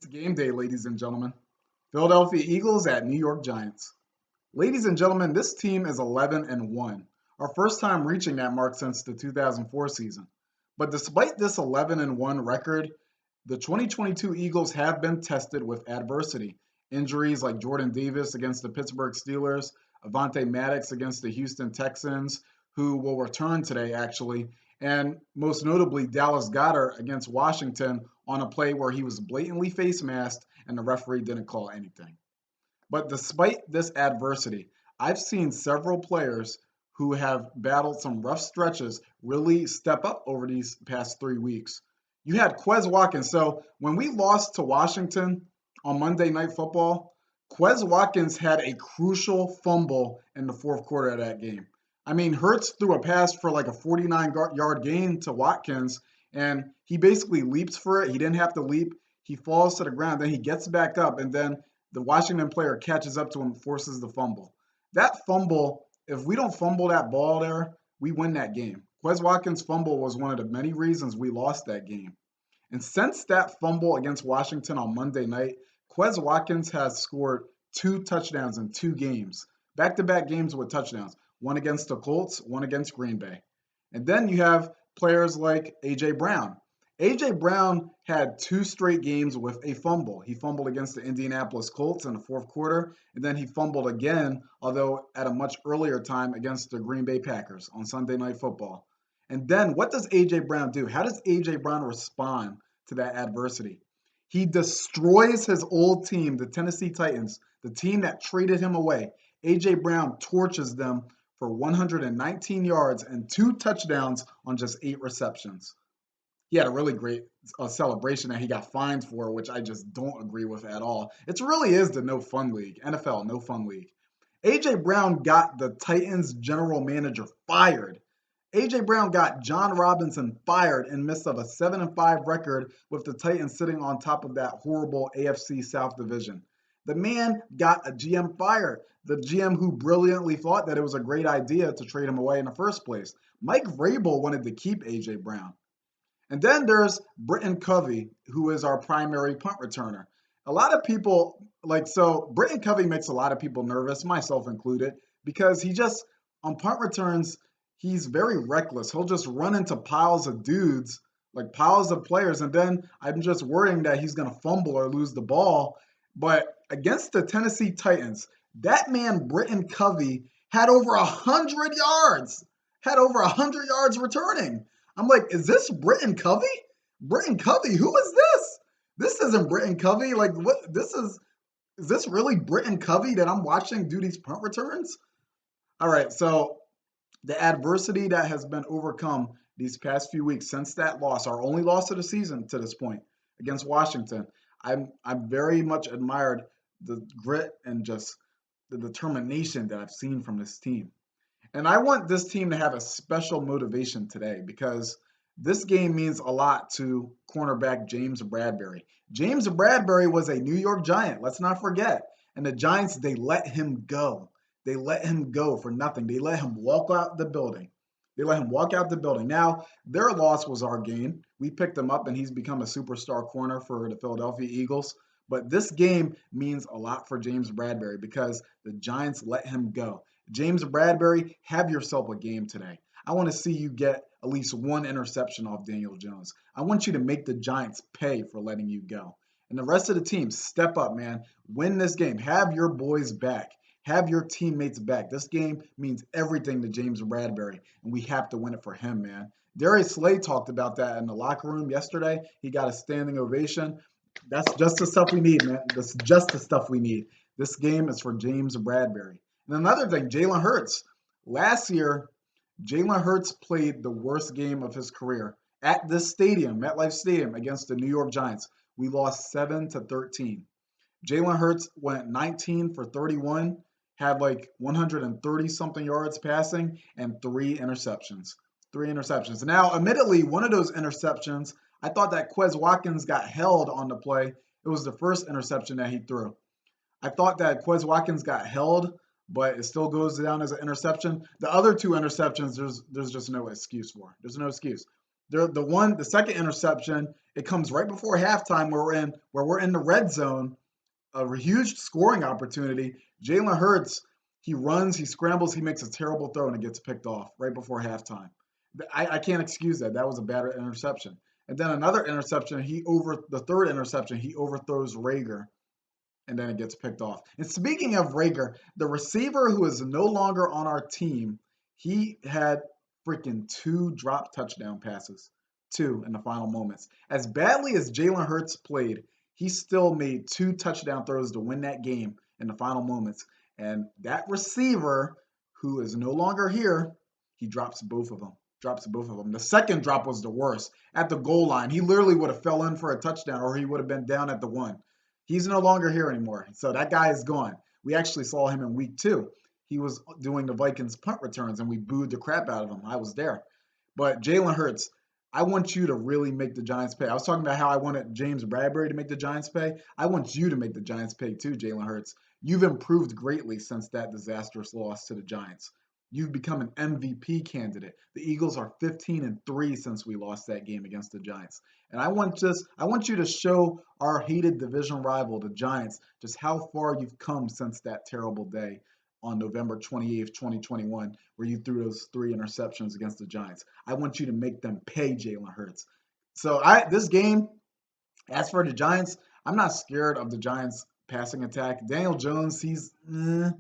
It's game day, ladies and gentlemen. Philadelphia Eagles at New York Giants. Ladies and gentlemen, this team is 11 and 1, our first time reaching that mark since the 2004 season. But despite this 11 and 1 record, the 2022 Eagles have been tested with adversity. Injuries like Jordan Davis against the Pittsburgh Steelers, Avante Maddox against the Houston Texans, who will return today actually, and most notably Dallas Goedert against Washington on a play where he was blatantly face masked and the referee didn't call anything. But despite this adversity, I've seen several players who have battled some rough stretches really step up over these past 3 weeks. You had Quez Watkins. So when we lost to Washington on Monday Night Football, Quez Watkins had a crucial fumble in the fourth quarter of that game. I mean, Hurts threw a pass for like a 49-yard gain to Watkins, and he basically leaps for it. He didn't have to leap. He falls to the ground, then he gets back up, and then the Washington player catches up to him, forces the fumble. That fumble, if we don't fumble that ball there, we win that game. Quez Watkins' fumble was one of the many reasons we lost that game. And since that fumble against Washington on Monday night, Quez Watkins has scored 2 touchdowns in 2 games, back-to-back games with touchdowns, one against the Colts, one against Green Bay. And then you have players like A.J. Brown. A.J. Brown had 2 straight games with a fumble. He fumbled against the Indianapolis Colts in the fourth quarter, and then he fumbled again, although at a much earlier time against the Green Bay Packers on Sunday Night Football. And then what does A.J. Brown do? How does A.J. Brown respond to that adversity? He destroys his old team, the Tennessee Titans, the team that traded him away. A.J. Brown torches them for 119 yards and 2 touchdowns on just 8 receptions. He had a really great celebration that he got fined for, which I just don't agree with at all. It really is the no fun league, NFL no fun league. A.J. Brown got the Titans general manager fired. A.J. Brown got John Robinson fired in midst of a 7-5 record with the Titans sitting on top of that horrible AFC South division. The man got a GM fired, the GM who brilliantly thought that it was a great idea to trade him away in the first place. Mike Vrabel wanted to keep A.J. Brown. And then there's Britton Covey, who is our primary punt returner. A lot of people, Britton Covey makes a lot of people nervous, myself included, because he just, on punt returns, he's very reckless. He'll just run into piles of dudes, like piles of players, and then I'm just worrying that he's going to fumble or lose the ball. But against the Tennessee Titans, that man, Britton Covey, had over 100 yards, returning. I'm like, is this Britton Covey? Britton Covey, who is this? This isn't Britton Covey. Like, what? Is this really Britton Covey that I'm watching do these punt returns? All right, so the adversity that has been overcome these past few weeks since that loss, our only loss of the season to this point against Washington, I'm very much admired the grit and just the determination that I've seen from this team. And I want this team to have a special motivation today because this game means a lot to cornerback James Bradberry. James Bradberry was a New York Giant, let's not forget. And the Giants, they let him go. They let him go for nothing. They let him walk out the building. Now, their loss was our gain. We picked him up, and he's become a superstar corner for the Philadelphia Eagles. But this game means a lot for James Bradberry because the Giants let him go. James Bradberry, have yourself a game today. I want to see you get at least 1 interception off Daniel Jones. I want you to make the Giants pay for letting you go. And the rest of the team, step up, man. Win this game. Have your boys back. Have your teammates back. This game means everything to James Bradberry, and we have to win it for him, man. Darius Slay talked about that in the locker room yesterday. He got a standing ovation. That's just the stuff we need, man. That's just the stuff we need. This game is for James Bradberry. And another thing, Jalen Hurts. Last year, Jalen Hurts played the worst game of his career at this stadium, MetLife Stadium, against the New York Giants. We lost 7-13. Jalen Hurts went 19 for 31, had like 130-something yards passing, and 3 interceptions. Now, admittedly, one of those interceptions, I thought that Quez Watkins got held on the play. It was the first interception that he threw. I thought that Quez Watkins got held, but it still goes down as an interception. The other 2 interceptions, there's just no excuse for. There's no excuse. The second interception It comes right before halftime where we're in the red zone, a huge scoring opportunity. Jalen Hurts, he runs, he scrambles, he makes a terrible throw, and it gets picked off right before halftime. I can't excuse that. That was a bad interception. And then another interception, the third interception, he overthrows Rager, and then it gets picked off. And speaking of Rager, the receiver who is no longer on our team, he had freaking two drop touchdown passes, two in the final moments. As badly as Jalen Hurts played, he still made two touchdown throws to win that game in the final moments. And that receiver, who is no longer here, he drops both of them. Drops both of them. The second drop was the worst. At the goal line, he literally would have fell in for a touchdown, or he would have been down at the one. He's no longer here anymore. So that guy is gone. We actually saw him in week 2. He was doing the Vikings punt returns, and we booed the crap out of him. I was there. But Jalen Hurts, I want you to really make the Giants pay. I was talking about how I wanted James Bradberry to make the Giants pay. I want you to make the Giants pay too, Jalen Hurts. You've improved greatly since that disastrous loss to the Giants. You've become an MVP candidate. The Eagles are 15-3 since we lost that game against the Giants. And I want you to show our hated division rival, the Giants, just how far you've come since that terrible day on November 28th, 2021, where you threw those 3 interceptions against the Giants. I want you to make them pay Jalen Hurts. So this game, as for the Giants, I'm not scared of the Giants passing attack. Daniel Jones, he's meh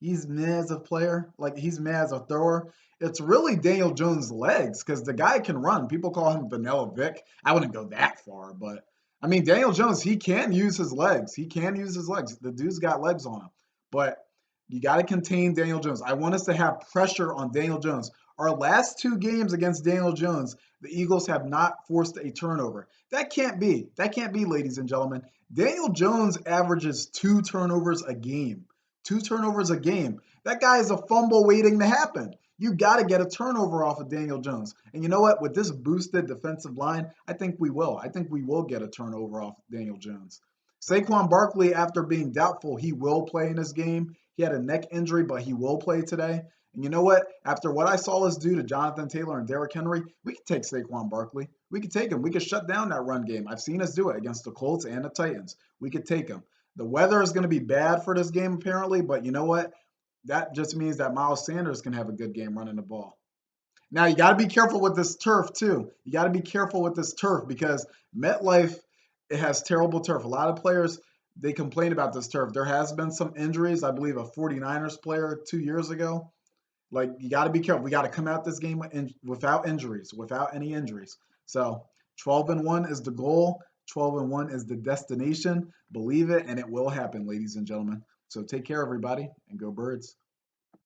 as a player. Like, he's meh as a thrower. It's really Daniel Jones' legs, because the guy can run. People call him Vanilla Vic. I wouldn't go that far, but I mean, Daniel Jones, he can use his legs. He can use his legs. The dude's got legs on him. But you got to contain Daniel Jones. I want us to have pressure on Daniel Jones. Our last 2 games against Daniel Jones, the Eagles have not forced a turnover. That can't be. That can't be, ladies and gentlemen. Daniel Jones averages 2 turnovers a game. 2 turnovers a game. That guy is a fumble waiting to happen. You got to get a turnover off of Daniel Jones. And you know what? With this boosted defensive line, I think we will. I think we will get a turnover off Daniel Jones. Saquon Barkley, after being doubtful, he will play in this game. He had a neck injury, but he will play today. And you know what? After what I saw us do to Jonathan Taylor and Derrick Henry, we could take Saquon Barkley. We could take him. We could shut down that run game. I've seen us do it against the Colts and the Titans. We could take him. The weather is going to be bad for this game, apparently, but you know what? That just means that Miles Sanders can have a good game running the ball. Now, you got to be careful with this turf, too. You got to be careful with this turf, because MetLife, it has terrible turf. A lot of players, they complain about this turf. There has been some injuries. I believe a 49ers player 2 years ago. Like, you got to be careful. We got to come out this game without injuries, without any injuries. So 12-1 is the goal. 12-1 is the destination. Believe it, and it will happen, ladies and gentlemen. So take care, everybody, and go Birds.